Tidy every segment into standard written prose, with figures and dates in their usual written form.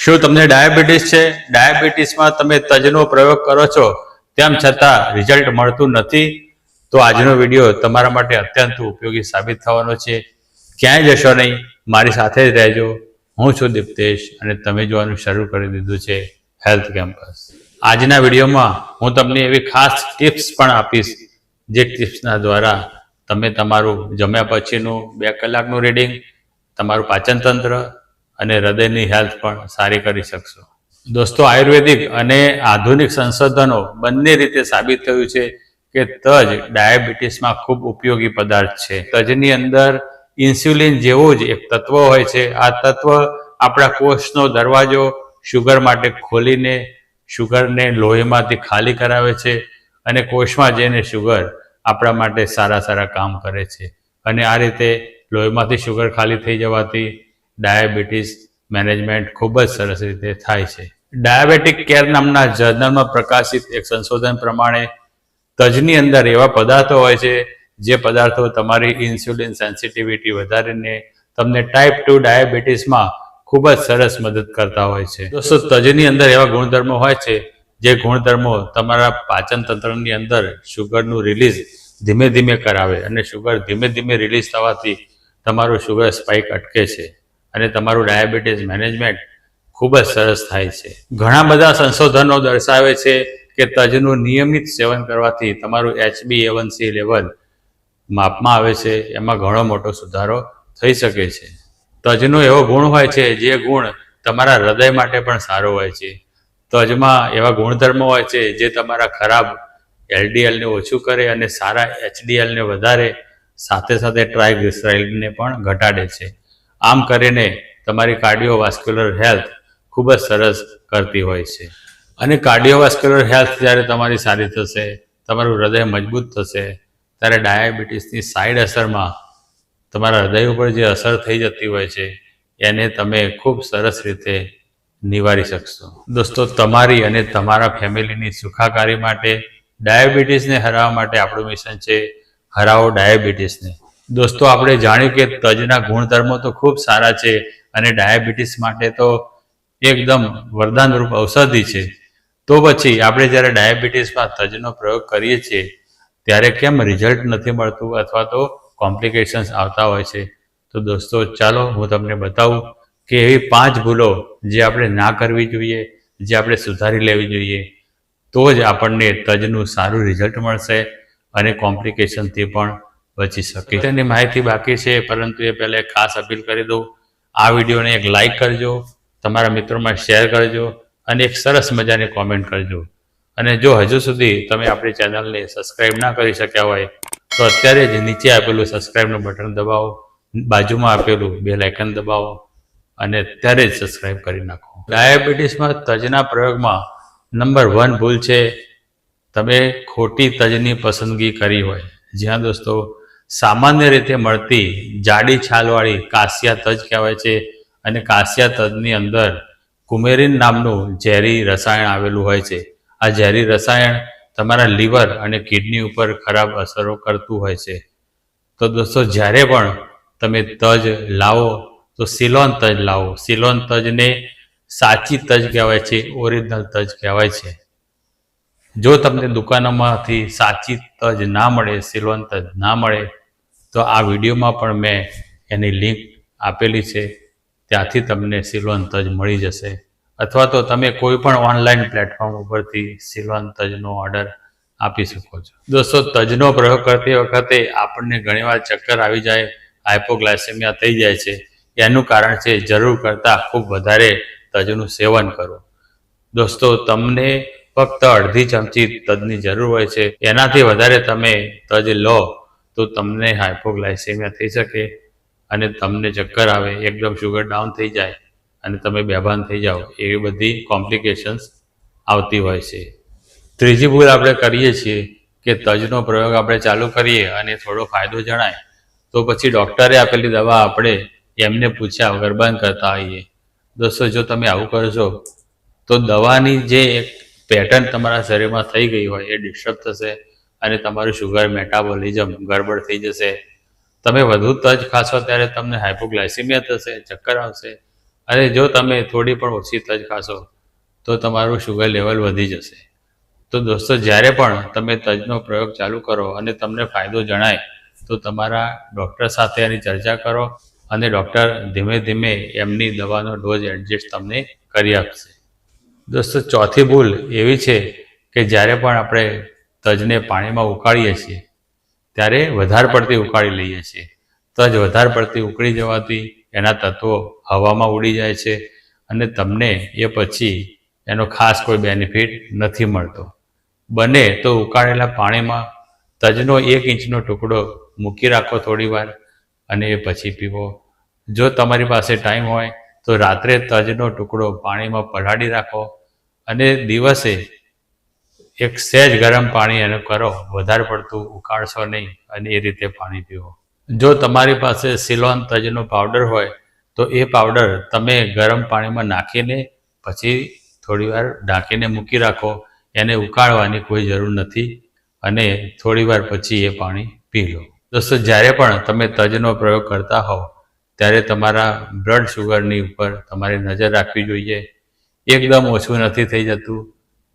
શું તમને ડાયાબિટીસ છે? ડાયાબિટીસમાં તમે તજનો પ્રયોગ કરો છો તેમ છતાં રિઝલ્ટ મળતું નથી? તો આજનો વિડીયો તમારા માટે અત્યંત ઉપયોગી સાબિત થવાનો છે. ક્યાંય જશો નહીં, મારી સાથે જ રહેજો. હું છું દીપ્તેશ અને તમે જોવાનું શરૂ કરી દીધું છે હેલ્થ કેમ્પસ. આજના વિડીયોમાં હું તમને એવી ખાસ ટિપ્સ પણ આપીશ, જે ટિપ્સના દ્વારા તમે તમારું જમ્યા પછીનું 2 કલાકનું રીડિંગ, તમારું પાચન તંત્ર અને હૃદયની હેલ્થ પણ સારી કરી શકશો. દોસ્તો, આયુર્વેદિક અને આધુનિક સંશોધનો બંને રીતે સાબિત થયું છે કે તજ ડાયાબિટીસમાં ખૂબ ઉપયોગી પદાર્થ છે. તજની અંદર ઇન્સ્યુલિન જેવું જ એક તત્વ હોય છે. આ તત્વ આપણા કોષનો દરવાજો શુગર માટે ખોલીને શુગરને લોહીમાંથી ખાલી કરાવે છે અને કોષમાં જઈને શુગર આપણા માટે સારા કામ કરે છે. અને આ રીતે લોહીમાંથી શુગર ખાલી થઈ જવાથી ડાયાબિટીસ મેનેજમેન્ટ ખૂબ જ સરસ રીતે થાય છે. ડાયાબેટિક કેર નામના જર્નલમાં પ્રકાશિત એક સંશોધન પ્રમાણે તજની અંદર એવા પદાર્થો હોય છે જે પદાર્થો તમારી ઇન્સ્યુલિન સેન્સિટિવિટી વધારીને તમને ટાઈપ 2 ડાયાબિટીસમાં ખૂબ જ સરસ મદદ કરતા હોય છે. દોસ્તો, તજની અંદર એવા ગુણધર્મો હોય છે જે ગુણધર્મો તમારા પાચન તંત્રની અંદર શુગરનું રિલીઝ ધીમે ધીમે કરાવે અને શુગર ધીમે ધીમે રિલીઝ થવાથી તમારું શુગર સ્પાઇક અટકે છે અને તમારું ડાયાબિટીસ મેનેજમેન્ટ ખૂબ જ સરસ થાય છે. ઘણા બધા સંશોધનો દર્શાવે છે કે તજનું નિયમિત સેવન કરવાથી તમારું HbA1c લેવલ માપમાં આવે છે, એમાં ઘણો મોટો સુધારો થઈ શકે છે. તજનો એવો ગુણ હોય છે જે ગુણ તમારા હૃદય માટે પણ સારો હોય છે. તજમાં એવા ગુણધર્મો હોય છે જે તમારા ખરાબ LDLને ઓછું કરે અને સારા HDLને વધારે, સાથે ટ્રાયગ્લિસરાઇડને પણ ઘટાડે છે. આમ કરીને તમારી કાર્ડિયોવાસ્ક્યુલર હેલ્થ ખૂબ જ સરસ કરતી હોય છે. અને કાર્ડિયોવાસ્ક્યુલર હેલ્થ જ્યારે તમારી સારી થશે, તમારું હૃદય મજબૂત થશે, ત્યારે ડાયાબિટીસની સાઈડ અસરમાં તમારા હૃદય ઉપર જે અસર થઈ જતી હોય છે એને તમે ખૂબ સરસ રીતે નિવારી શકશો. દોસ્તો, તમારી અને તમારા ફેમિલીની સુખાકારી માટે, ડાયાબિટીસને હરાવવા માટે આપણું મિશન છે હરાવો ડાયાબિટીસને. દોસ્તો, આપણે જાણ્યું કે તજના ગુણધર્મો તો ખૂબ સારા છે અને ડાયાબિટીસ માટે તો એકદમ વરદાનરૂપ ઔષધિ છે. તો પછી આપણે જ્યારે ડાયાબિટીસમાં તજનો પ્રયોગ કરીએ છીએ ત્યારે કેમ રિઝલ્ટ નથી મળતું અથવા તો કોમ્પ્લિકેશન્સ આવતા હોય છે? તો દોસ્તો, ચાલો હું તમને બતાવું કે એવી 5 ભૂલો જે આપણે ના કરવી જોઈએ, જે આપણે સુધારી લેવી જોઈએ, તો જ આપણને તજનું સારું રિઝલ્ટ મળશે અને કોમ્પ્લિકેશનથી પણ બચી શકે. તેની માહિતી બાકી છે, પરંતુ એ પહેલાં એક ખાસ અપીલ કરી દઉં. આ વિડીયોને એક લાઇક કરજો, તમારા મિત્રોમાં શેર કરજો અને એક સરસ મજાની કોમેન્ટ કરજો. અને જો હજુ સુધી તમે આપણી ચેનલને સબસ્ક્રાઈબ ના કરી શક્યા હોય તો અત્યારે જ નીચે આપેલું સબસ્ક્રાઈબનું બટન દબાવો, બાજુમાં આપેલું બેલ આઇકન દબાવો અને અત્યારે જ સબસ્ક્રાઈબ કરી નાખો. ડાયાબિટીસમાં તજના પ્રયોગમાં નંબર 1 ભૂલ છે તમે ખોટી તજની પસંદગી કરી હોય. જ્યાં દોસ્તો, સામાન્ય રીતે મળતી જાડી છાલવાળી કાસિયા તજ કહેવાય છે અને કાસિયા તજની અંદર કુમેરીન નામનું ઝેરી રસાયણ આવેલું હોય છે. આ ઝેરી રસાયણ તમારા લીવર અને કિડની ઉપર ખરાબ અસરો કરતું હોય છે. તો દોસ્તો, જ્યારે પણ તમે તજ લાવો તો સિલોન તજ લાવો. સિલોન તજને સાચી તજ કહેવાય છે, ઓરિજિનલ તજ કહેવાય છે. જો તમને દુકાનોમાંથી સાચી તજ ના મળે, સિલોન તજ ના મળે, તો આ વિડીયોમાં પણ મેં એની લિંક આપેલી છે, ત્યાંથી તમને સિલોન તજ મળી જશે. અથવા તો તમે કોઈ પણ ઓનલાઈન પ્લેટફોર્મ ઉપરથી સિલોન તજનો ઓર્ડર આપી શકો છો. દોસ્તો, તજનો પ્રયોગ કરતી વખતે આપણને ઘણીવાર ચક્કર આવી જાય, હાઇપોગ્લાયસેમિયા થઈ જાય છે. એનું કારણ છે જરૂર કરતાં ખૂબ વધારે તજનું સેવન કરવું. દોસ્તો, તમને ફક્ત અડધી ચમચી તજની જરૂર હોય છે. એનાથી વધારે તમે તજ લો તો તમને હાઇપોગ્લાયસેમિયા થઈ શકે અને તમને ચક્કર આવે, એકદમ શુગર ડાઉન થઈ જાય અને તમે બેભાન થઈ જાઓ, એવી બધી કોમ્પ્લિકેશન્સ આવતી હોય છે. ત્રીજી ભૂલ આપણે કરીએ છીએ કે તજનો પ્રયોગ આપણે ચાલુ કરીએ અને થોડો ફાયદો જણાય તો પછી ડૉક્ટરે આપેલી દવા આપણે એમને પૂછ્યા વગર બંધ કરતા હોઈએ. દોસ્તો, જો તમે આવું કરશો તો દવાની જે એક પેટર્ન તમારા શરીરમાં થઈ ગઈ હોય એ ડિસ્ટર્બ થશે અને તમારું શુગર મેટાબોલિઝમ ગડબડ થઈ જશે. તમે વધુ તજ ખાશો ત્યારે તમને હાઇપોગ્લાયસેમિયા થશે, ચક્કર આવશે અને જો તમે થોડી પણ ઓછી તજ ખાશો તો તમારું શુગર લેવલ વધી જશે. તો દોસ્તો, જ્યારે પણ તમે તજનો પ્રયોગ ચાલુ કરો અને તમને ફાયદો જણાય તો તમારા ડૉક્ટર સાથે એની ચર્ચા કરો અને ડૉક્ટર ધીમે ધીમે એમની દવાનો ડોઝ એડજસ્ટ તમને કરી આપશે. દોસ્તો, ચોથી ભૂલ એવી છે કે જ્યારે પણ આપણે તજને પાણીમાં ઉકાળીએ છીએ ત્યારે વધારે પડતી ઉકાળી લઈએ છીએ. તજ વધારે પડતી ઉકળી જવાથી એના તત્વો હવામાં ઉડી જાય છે અને તમને એ પછી એનો ખાસ કોઈ બેનિફિટ નથી મળતો. બને તો ઉકાળેલા પાણીમાં તજનો 1 ઇંચનો ટુકડો મૂકી રાખો થોડી વાર અને એ પછી પીવો. જો તમારી પાસે ટાઈમ હોય તો રાત્રે તજનો ટુકડો પાણીમાં પલાળી રાખો અને દિવસે એક સહેજ ગરમ પાણી એને કરો, વધારે પડતું ઉકાળશો નહીં અને એ રીતે પાણી પીવો. જો તમારી પાસે સિલોન તજનો પાવડર હોય તો એ પાવડર તમે ગરમ પાણીમાં નાખીને પછી થોડીવાર ઢાંકીને મૂકી રાખો. એને ઉકાળવાની કોઈ જરૂર નથી અને થોડીવાર પછી એ પાણી પી લો. દોસ્તો, જ્યારે પણ તમે તજનો પ્રયોગ કરતા હો ત્યારે તમારા બ્લડ શુગરની ઉપર તમારે નજર રાખવી જોઈએ. એકદમ ઓછું નથી થઈ જતું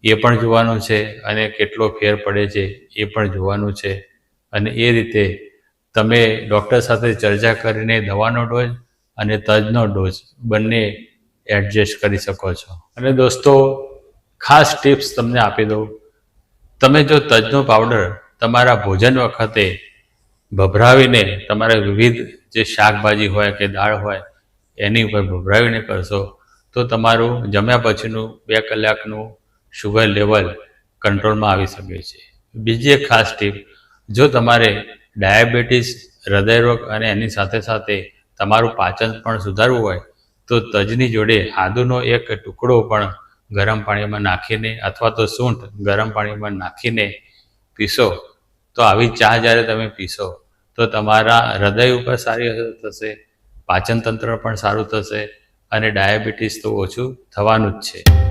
એ પણ જોવાનું છે અને કેટલો ફેર પડે છે એ પણ જોવાનું છે. અને એ રીતે તમે ડૉક્ટર સાથે ચર્ચા કરીને દવાનો ડોઝ અને તજનો ડોઝ બંને એડજસ્ટ કરી શકો છો. અને દોસ્તો, ખાસ ટિપ્સ તમને આપી દઉં. તમે જો તજનો પાવડર તમારા ભોજન વખતે ભભરાવીને તમારા વિવિધ જે શાકભાજી હોય કે દાળ હોય એની ઉપર ભભરાવીને કરશો તો તમારું જમ્યા પછીનું 2 કલાકનું શુગર લેવલ કંટ્રોલમાં આવી શકે છે. બીજી એક ખાસ ટીપ, જો તમારે ડાયાબિટીસ, હૃદયરોગ અને એની સાથે સાથે તમારું પાચન પણ સુધારવું હોય તો તજની જોડે આદુનો એક ટુકડો પણ ગરમ પાણીમાં નાખીને અથવા તો સૂંઠ ગરમ પાણીમાં નાખીને પીશો તો આવી ચા જ્યારે તમે પીશો તો તમારા હૃદય ઉપર સારી અસર થશે, પાચન તંત્ર પણ સારું થશે અને ડાયાબિટીસ તો ઓછું થવાનું જ છે.